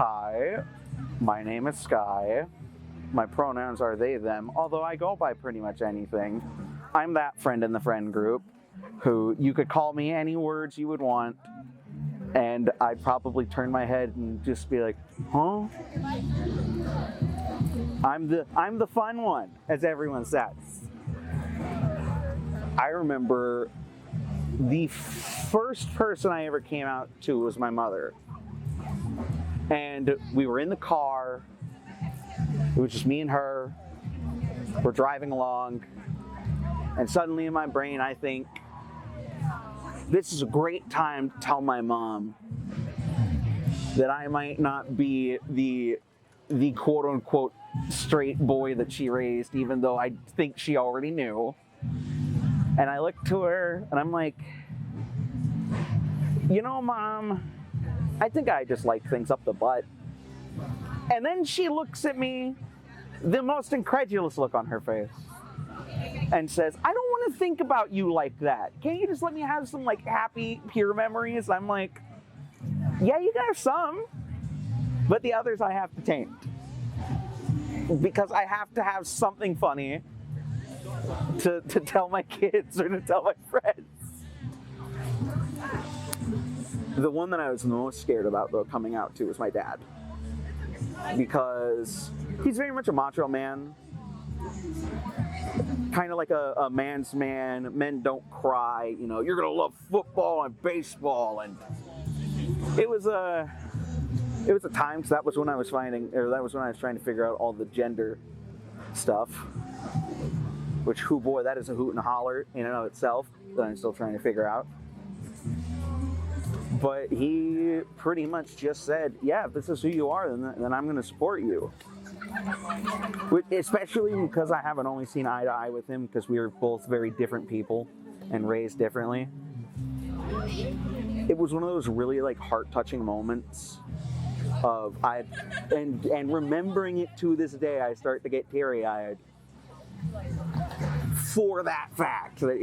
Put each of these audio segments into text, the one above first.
Hi, my name is Sky. My pronouns are they, them, although I go by pretty much anything. I'm that friend in the friend group who you could call me any words you would want, and I'd probably turn my head and just be like, huh? I'm the fun one, as everyone says. I remember the first person I ever came out to was my mother. And we were in the car. It was just me and her. We're driving along. And suddenly in my brain, I think, this is a great time to tell my mom that I might not be the quote unquote straight boy that she raised, even though I think she already knew. And I look to her and I'm like, you know, Mom, I think I just like things up the butt. And then she looks at me, the most incredulous look on her face, and says, I don't want to think about you like that. Can't you just let me have some like happy, pure memories? I'm like, yeah, you can have some, but the others I have to taint. Because I have to have something funny to tell my kids or to tell my friends. The one that I was most scared about, though, coming out to was my dad. Because he's very much a macho man. Kind of like a man's man. Men don't cry. You know, you're going to love football and baseball. And it was a time, because that was when I was trying to figure out all the gender stuff. Which, hoo boy, that is a hoot and a holler in and of itself that I'm still trying to figure out. But he pretty much just said, yeah, if this is who you are, then I'm going to support you. Especially because I haven't only seen eye to eye with him, because we are both very different people and raised differently. It was one of those really like heart-touching moments of and remembering it to this day, I start to get teary-eyed for that fact that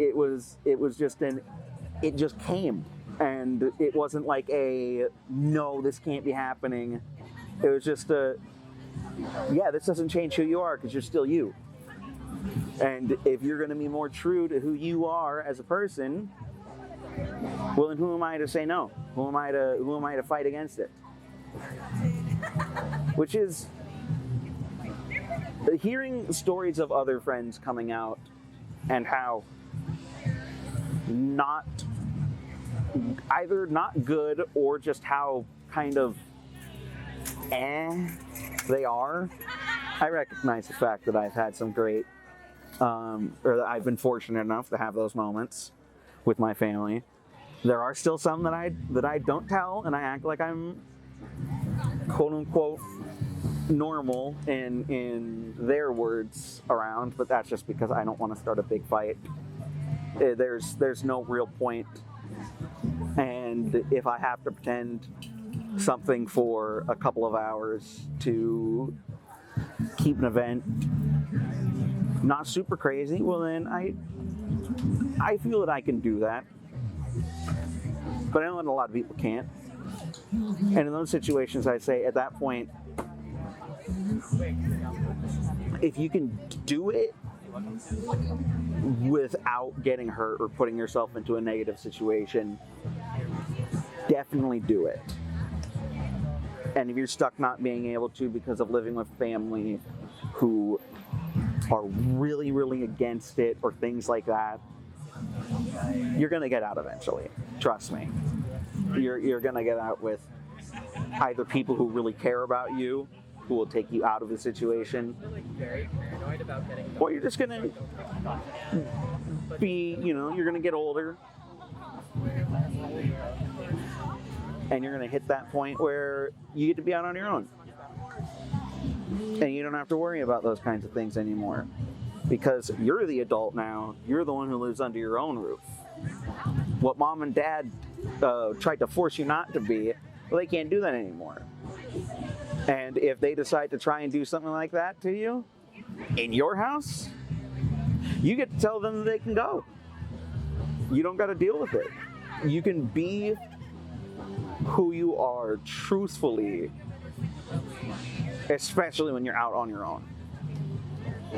it just came. And it wasn't like no, this can't be happening. It was just yeah, this doesn't change who you are because you're still you. And if you're going to be more true to who you are as a person, well, then who am I to say no? Who am I to fight against it? Which is hearing stories of other friends coming out and how either not good or just how kind of they are. I recognize the fact that I've had some great, or that I've been fortunate enough to have those moments with my family. There are still some that I don't tell, and I act like I'm quote unquote normal in their words around, but that's just because I don't want to start a big fight. There's no real point. And if I have to pretend something for a couple of hours to keep an event not super crazy, well then I feel that I can do that. But I know that a lot of people can't. And in those situations, I say at that point, if you can do it without getting hurt or putting yourself into a negative situation, definitely do it. And if you're stuck not being able to because of living with family who are really, really against it or things like that, you're going to get out eventually. Trust me. You're going to get out with either people who really care about you, who will take you out of the situation, or you're just going to be, you're going to get older, and you're going to hit that point where you get to be out on your own. And you don't have to worry about those kinds of things anymore. Because you're the adult now. You're the one who lives under your own roof. What mom and dad tried to force you not to be, well, they can't do that anymore. And if they decide to try and do something like that to you in your house, you get to tell them that they can go. You don't got to deal with it. You can be who you are truthfully especially when you're out on your own.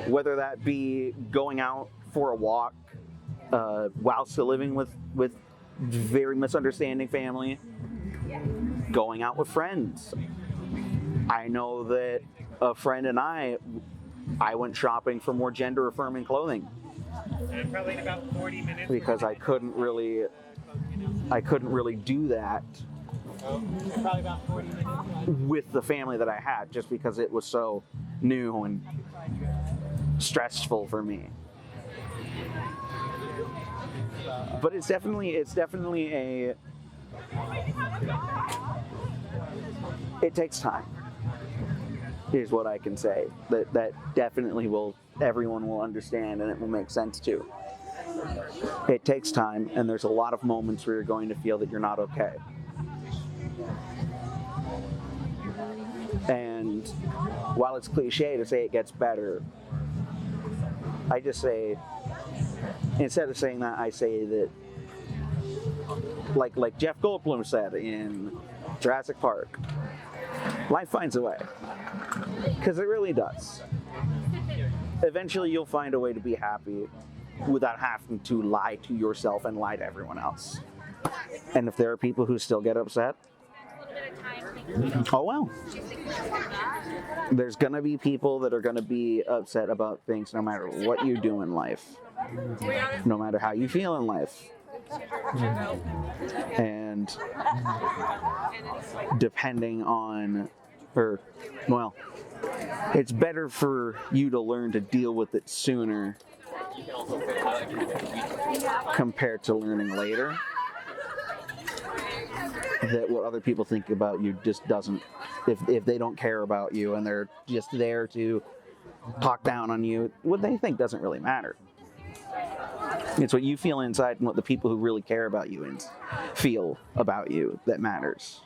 Whether that be going out for a walk while still living with very misunderstanding family, going out with friends. I know that a friend and I went shopping for more gender-affirming clothing. Probably in about 40 minutes. Because I couldn't really do that Probably about 40 minutes. with the family that I had, just because it was so new and stressful for me. But it's definitely it takes time, is what I can say. That definitely everyone will understand, and it will make sense too. It takes time, and there's a lot of moments where you're going to feel that you're not okay. And while it's cliche to say it gets better, I just say, instead of saying that, I say that, like Jeff Goldblum said in Jurassic Park, life finds a way. Because it really does. Eventually you'll find a way to be happy without having to lie to yourself and lie to everyone else. And if there are people who still get upset, oh well. There's gonna be people that are gonna be upset about things no matter what you do in life. No matter how you feel in life. And depending on, it's better for you to learn to deal with it sooner compared to learning later. That what other people think about you just doesn't, if they don't care about you and they're just there to talk down on you, what they think doesn't really matter. It's what you feel inside and what the people who really care about you feel about you that matters.